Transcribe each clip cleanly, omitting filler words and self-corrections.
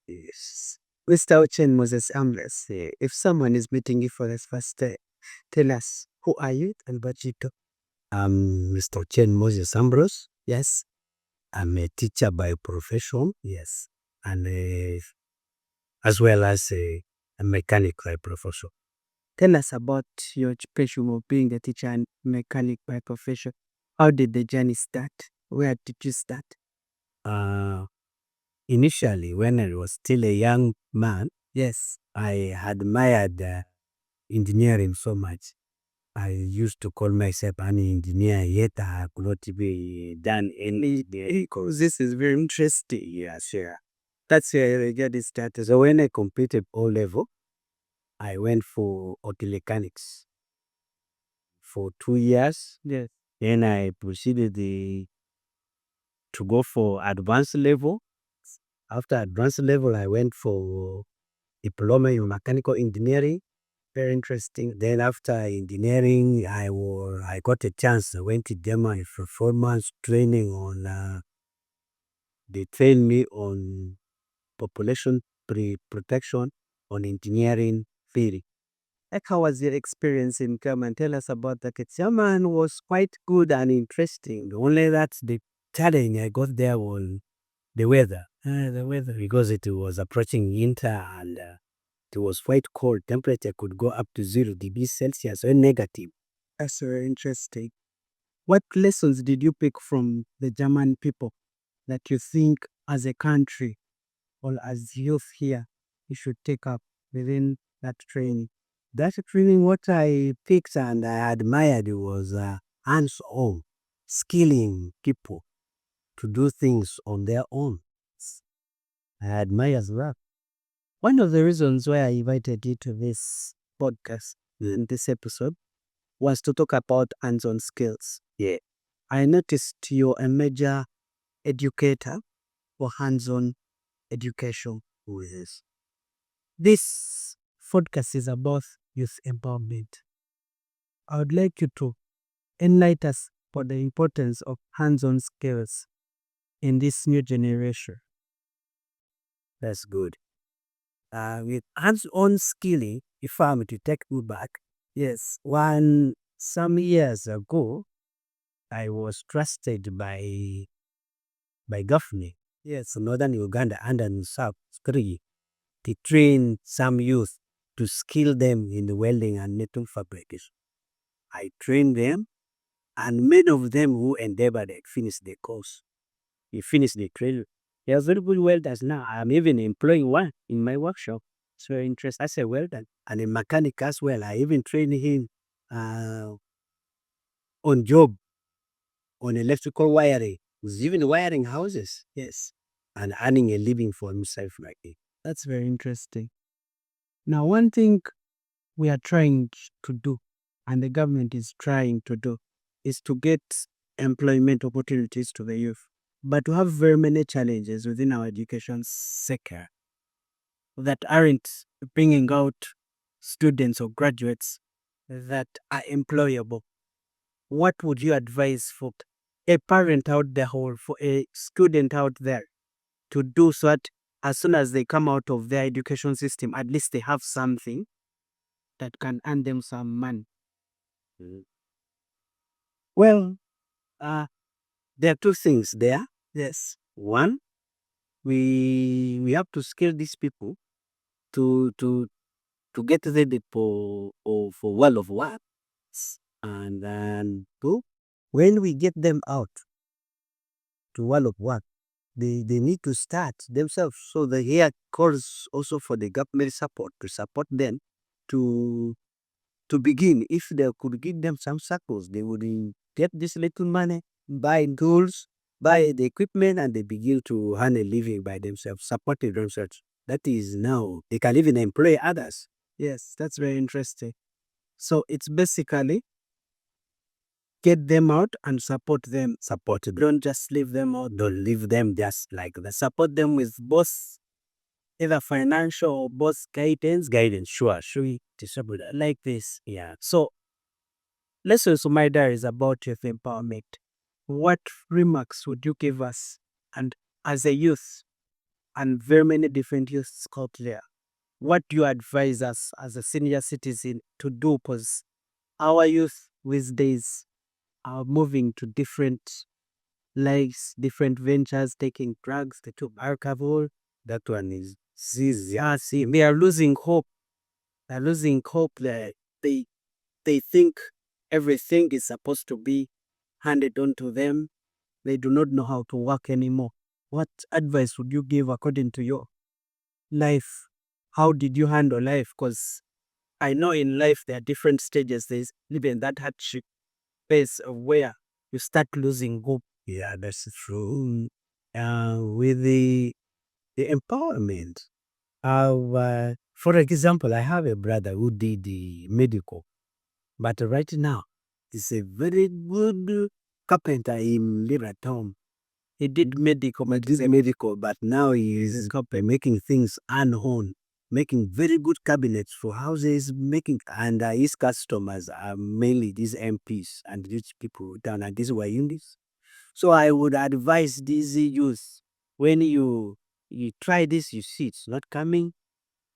Yes. Mr. Ochan Ambrose, if someone is meeting you for the first time, tell us, who are you and what you do? I'm Mr. Ochan Ambrose. Yes. I'm a teacher by profession. Yes. And as well as a mechanic by profession. Tell us about your occupation of being a teacher and mechanic by profession. How did the journey start? Where did you start? Uh, Initially, when I was still a young man, yes, I admired engineering so much. I used to call myself an engineer, yet I could not be done any because this is very interesting. Yes, yeah. That's where I get it started. So when I completed O level, I went for auto mechanics for 2 years. Yes. Then I proceeded to go for advanced level. After advanced level, I went for diploma in mechanical engineering. Very interesting. Then after engineering, I got a chance. I went to Denmark for 4 months training on. They trained me on population protection on engineering theory. Like, how was your experience in German? Tell us about that. German was quite good and interesting. Only that the challenge I got there was the weather. The weather, because it was approaching winter and it was quite cold. Temperature could go up to 0 degrees Celsius, so negative. That's very interesting. What lessons did you pick from the German people that you think as a country or as youth here you should take up within that training? That training, what I picked and I admired was hands-on, skilling people to do things on their own. I admire that. One of the reasons why I invited you to this podcast in this episode was to talk about hands-on skills. Yeah. I noticed you're a major educator for hands-on education. Yes. This podcast is about youth empowerment. I would like you to enlighten us for the importance of hands-on skills in this new generation. That's good. With hands-on skilling, if I'm to take you back, yes, some years ago, I was trusted by government. Yes, northern Uganda and in South 3, to train some youth to skill them in the welding and metal fabrication. I trained them, and many of them who endeavored to finish the course. He finished the training. They are very good welders now. I'm even employing one in my workshop. It's very interesting. As a welder and a mechanic as well. I even trained him uh, on job, on electrical wiring. He's even wiring houses. Yes. And earning a living for himself like it. That's very interesting. Now, one thing we are trying to do, and the government is trying to do, is to get employment opportunities to the youth. But we have very many challenges within our education sector that aren't bringing out students or graduates that are employable. What would you advise for a parent out there or for a student out there to do so that as soon as they come out of their education system, at least they have something that can earn them some money? Well, there are two things there. Yes. One, we have to scale these people to get ready for world of work. And then two, when we get them out to world of work, they need to start themselves. So the here calls also for the government support to support them to begin. If they could give them some circles, they would get this little money, buy tools, buy the equipment, and they begin to earn a living by themselves, supporting themselves. That is now, they can even employ others. Yes, that's very interesting. So it's basically get them out and support them. Support them. Don't just leave them out. Don't leave them just like that. Support them with both either financial or both guidance. Guidance, sure. Should we distribute that like this? Yeah. So lessons my diary is about youth empowerment. What remarks would you give us? And as a youth, and very many different youths out there. What do you advise us as a senior citizen to do? Because our youth these days are moving to different lives, different ventures, taking drugs, they took alcohol. That one is see, they are losing hope. They're losing hope that they think everything is supposed to be handed on to them. They do not know how to work anymore. What advice would you give according to your life? How did you handle life? Because I know in life there are different stages. There's even that hardship phase of where you start losing hope. Yeah, that's true. With the empowerment of, for example, I have a brother who did the medical, but right now he's a very good carpenter in live at home. He did medical, but now he is making things unowned, making very good cabinets for houses, making, and his customers are mainly these MPs and rich people down at these Wayundis. So I would advise these youth, when you try this, you see it's not coming,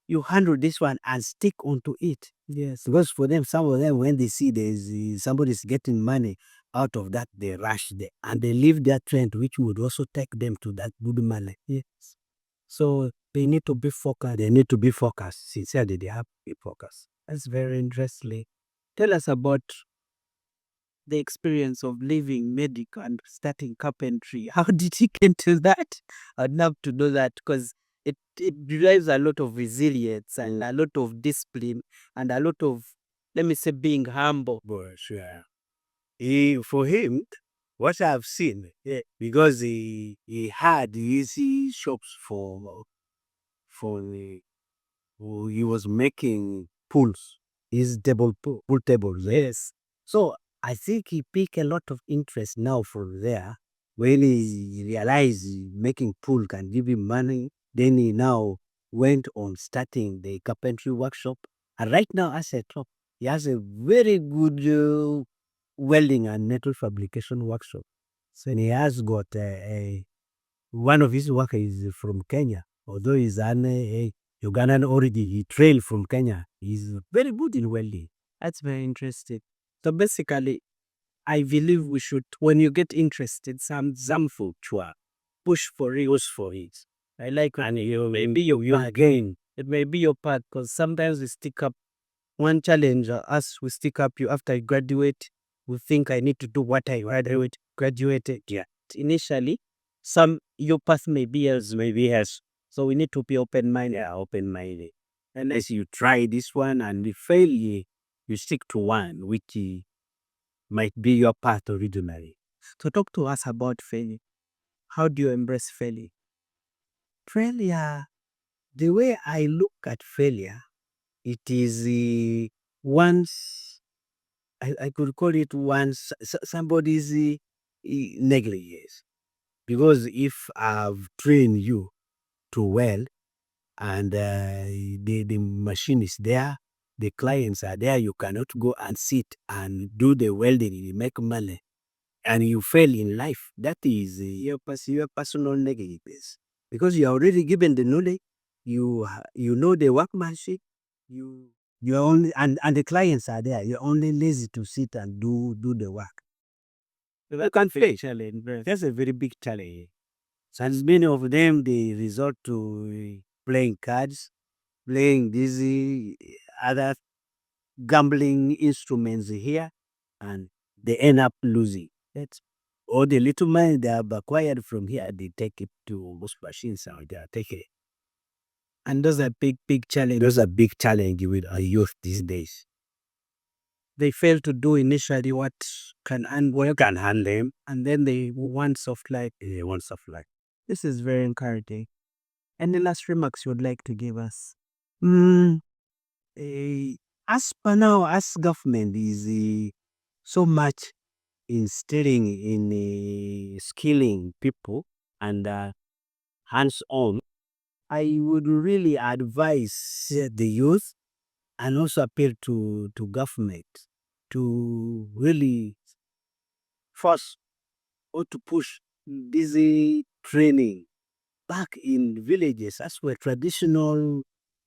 you handle this one and stick onto it. Yes. Because for them, some of them, when they see there's somebody's getting money out of that, they rush there and they leave their trend, which would also take them to that good money. Yes. So they need to be focused. They need to be focused. Sincerely, they have to be focused. That's very interesting. Tell us about the experience of leaving medical and starting carpentry. How did you get to that? I'd love to know that, because it derives a lot of resilience and a lot of discipline and a lot of, let me say, being humble. But sure. For him, what I've seen, because he had easy shops for the, he was making pools, his pool tables. Yes. So I think he picked a lot of interest now from there. When he realized making pool can give him money, then he now went on starting the carpentry workshop. And right now, as a top, he has a very good welding and metal fabrication workshop. So he has got one of his workers is from Kenya, although he's an Ugandan origin. He trained from Kenya. He's very good in welding. That's very interesting. So basically, I believe we should, when you get interested, some food, push for it, push for it. I like, and maybe you again, it may be your path, because sometimes we stick up one challenge, us we stick up you after you graduate, we think I need to do what I graduated. Yeah. Initially, some your path may be else, maybe else. So we need to be open minded. Yeah, open minded. Unless you try this one and you fail, you stick to one which might be your path originally. So talk to us about failure. How do you embrace failure? Failure, the way I look at failure, it is once, I could call it once somebody's negligence. Because if I've trained you to weld and the machine is there, the clients are there, you cannot go and sit and do the welding, you make money, and you fail in life, that is your personal negligence. Because you are already given the knowledge, you know the workmanship, you're only, and the clients are there, you're only lazy to sit and do the work. You can fail. Challenge. That's a very big challenge. And many of them, they resort to playing cards, playing these other gambling instruments here, and they end up losing. That's all the little money they have acquired from here, they take it to most machines out there, take it. And those are big challenge. Those are big challenge with our youth these days. They fail to do initially what can and what can handle them, and then they want soft life. They want soft life. This is very encouraging. Any last remarks you would like to give us? As per now, as government is so much instilling in skilling people and hands-on, I would really advise the youth and also appeal to government to really force or to push this training back in villages, that's where traditional,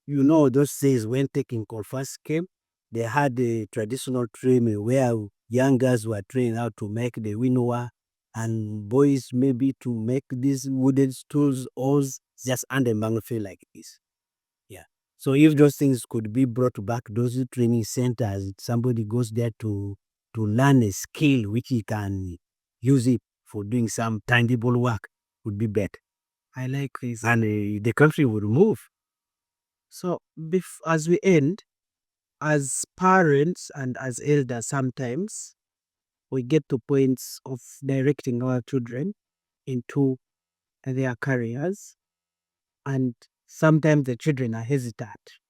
those days when taking call first came, they had the traditional training where young girls were trained how to make the winnower and boys maybe to make these wooden stools, oars, just under manufacture like this. Yeah. So if those things could be brought back, those training centers, somebody goes there to learn a skill which he can use it for doing some tangible work, would be better. I like this. And the country would move. So as we end, as parents and as elders, sometimes we get to points of directing our children into their careers, and sometimes the children are hesitant.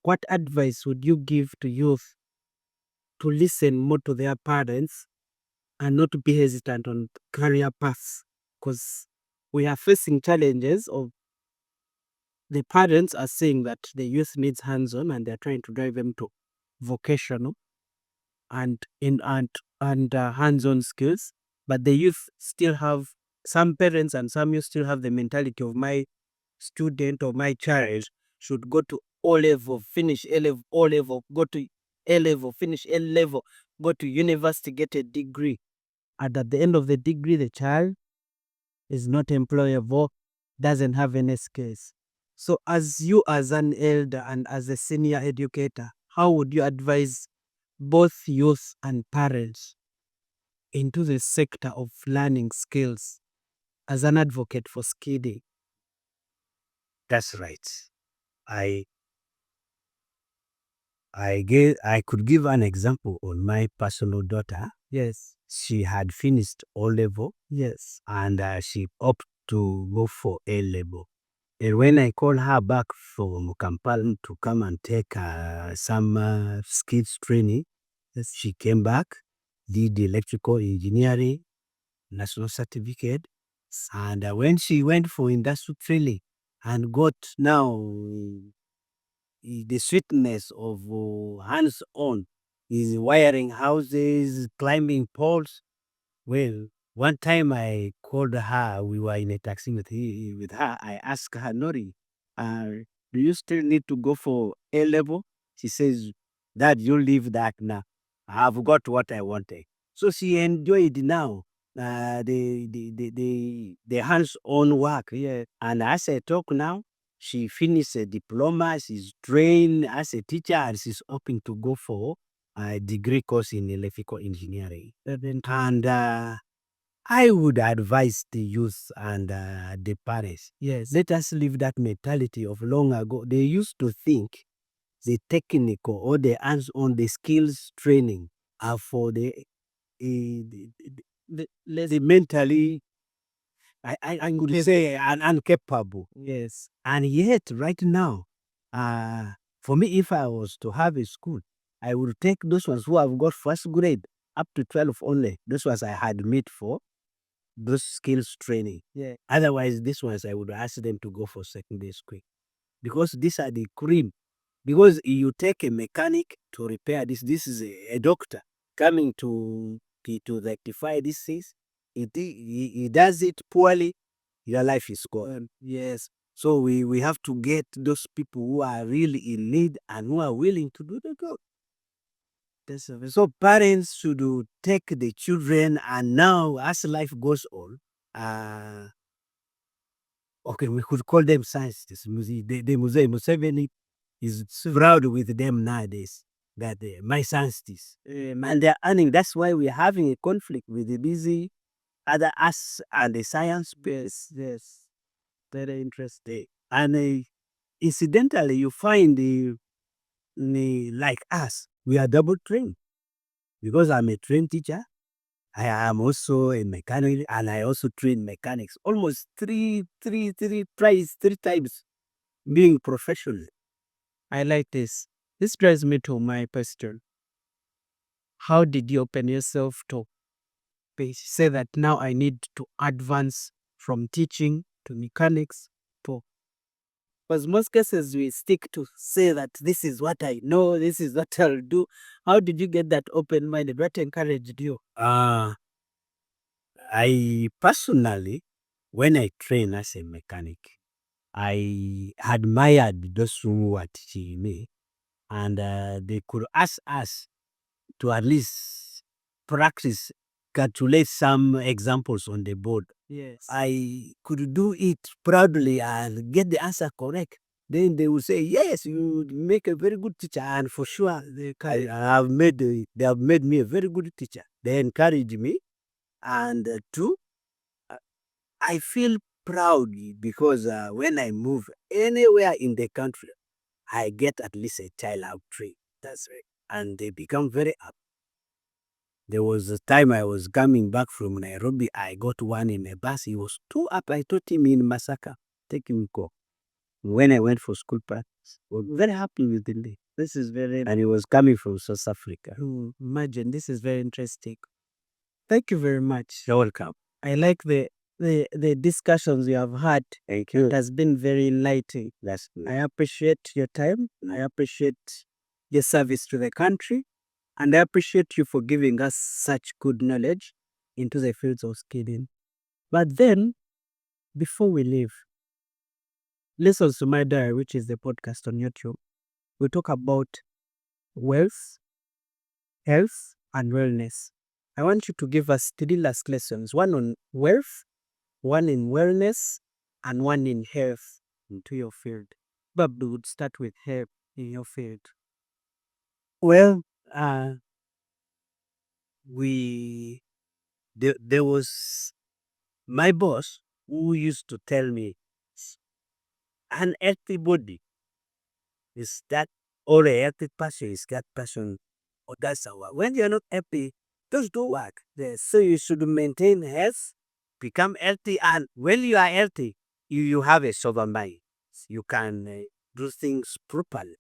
What advice would you give to youth to listen more to their parents and not to be hesitant on career paths? Because we are facing challenges of the parents are saying that the youth needs hands-on and they're trying to drive them to vocational and hands-on skills, but the youth still have, some parents and some youth still have the mentality of my student or my child should go to O level, finish A level, O level, go to A level, finish A level, go to university, get a degree. And at the end of the degree, the child is not employable, doesn't have any skills. So as you as an elder and as a senior educator, how would you advise both youth and parents into the sector of learning skills as an advocate for skilling? That's right. I I could give an example on my personal daughter. Yes. She had finished O level. Yes. And she opted to go for A level. And when I called her back from Kampala to come and take some skills training, yes, she came back, did electrical engineering, national certificate, and when she went for industrial training and got now the sweetness of hands-on, is wiring houses, climbing poles. Well, one time I called her, we were in a taxi with her. I asked her, Nori, uh, do you still need to go for A level? She says, Dad, you leave that now. I've got what I wanted. So she enjoyed now the hands-on work. Yeah. And as I talk now, she finished a diploma, she's trained as a teacher, and she's hoping to go for a degree course in electrical engineering. And I would advise the youth and the parents. Yes. Let us leave that mentality of long ago. They used to think the technical or the hands-on, the skills training are for the mentally, I would say, incapable. Yes. And yet, right now, for me, if I was to have a school, I would take those ones who have got first grade up to 12 only. Those ones I had met for those skills training. Yeah. Otherwise, these ones I would ask them to go for secondary school because these are the cream. Because you take a mechanic to repair this. This is a doctor coming to rectify these things. He does it poorly, your life is gone. Yes. So we have to get those people who are really in need and who are willing to do the job. So parents should take the children, and now as life goes on, okay, we could call them scientists. The Museveni is proud with them nowadays that my scientists, and they're earning. That's why we're having a conflict with the busy other us and the science base. Yes, very interesting. And incidentally, you find like us, we are double trained because I'm a trained teacher. I am also a mechanic, and I also train mechanics. Almost three times being professional. I like this. This drives me to my question. How did you open yourself to say that now I need to advance from teaching to mechanics to, because most cases we stick to say that this is what I know, this is what I'll do. How did you get that open minded? What encouraged you? I personally, when I trained as a mechanic, I admired those who were teaching me, and they could ask us to at least practice, calculate some examples on the board. Yes. I could do it proudly and get the answer correct. Then they will say, "Yes, you make a very good teacher," and for sure they have made me a very good teacher. They encourage me, and two, uh, I feel proud because when I move anywhere in the country, I get at least a child out tree. That's right, and they become very happy. There was a time I was coming back from Nairobi. I got one in a bus. He was too up. I taught him in Masaka. Take him go. When I went for school practice, I was very happy with the day. This is very, and he was coming from South Africa. Imagine, this is very interesting. Thank you very much. You're welcome. I like the discussions you have had. Thank you. It has been very enlightening. That's good. I appreciate your time. I appreciate your service to the country. And I appreciate you for giving us such good knowledge into the fields of skilling. But then, before we leave, Listens to My Diary, which is the podcast on YouTube, we talk about wealth, health, and wellness. I want you to give us 3 last lessons, one on wealth, one in wellness, and one in health into your field. But we would start with health in your field. Well, there was my boss who used to tell me, an healthy body is that, or a healthy person is that person, or that's our. When you're not happy, those don't work. So you should maintain health, become healthy, and when you are healthy, you have a sober mind. You can do things properly,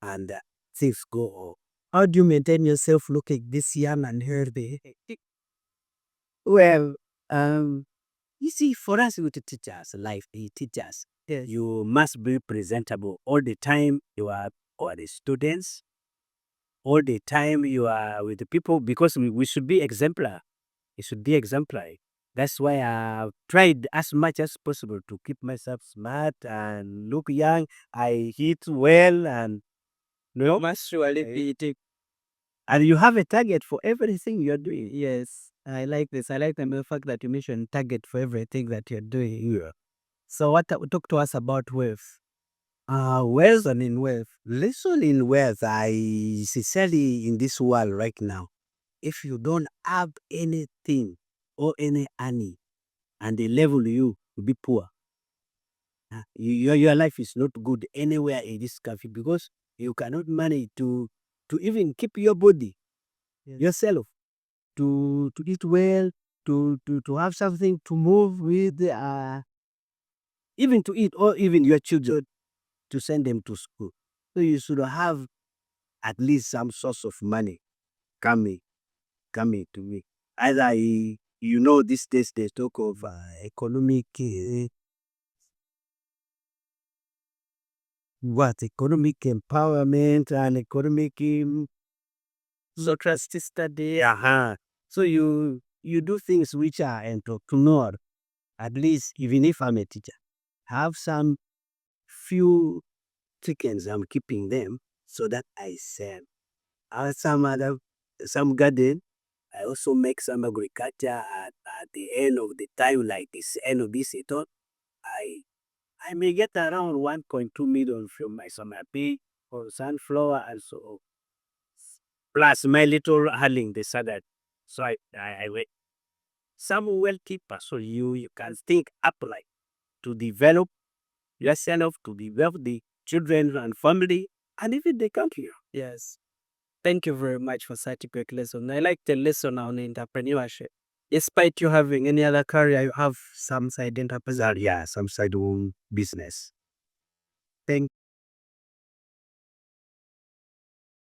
and things go on. How do you maintain yourself looking this young and healthy? Well, you see, for us with the teachers, life, the teachers, yes, you must be presentable all the time. You are or the students, all the time you are with the people, because we should be exemplar. It should be exemplary. That's why I've tried as much as possible to keep myself smart and look young. I eat well, and must surely be eating. And you have a target for everything you're doing. Yes, I like this. I like the fact that you mentioned target for everything that you're doing. Yeah. So talk to us about wealth. Wealth and in wealth. Listen, in wealth, I sincerely in this world right now, if you don't have anything or any money, and they level you to be poor, your life is not good anywhere in this country, because you cannot manage to even keep your body, yes, yourself, to eat well, to have something to move with, even to eat, or even your children to send them to school. So you should have at least some source of money coming to me. Either these days they talk of economic economic empowerment and economic social study. So you do things which are entrepreneur. At least, even if I'm a teacher, have some few chickens. I'm keeping them so that I sell. I have some garden. I also make some agriculture at the end of the time, like this end of this season. I I may get around 1.2 million from my summer pay for sunflower and so on. Plus my little handling the salad. So I wait. Some wealthy person, you can think up, like, to develop yourself, to develop the children and family, and even the country. Yes. Thank you very much for such a great lesson. I like the lesson on entrepreneurship. Despite you having any other career, you have some side entrepreneurship. Yeah, some side own business. Thank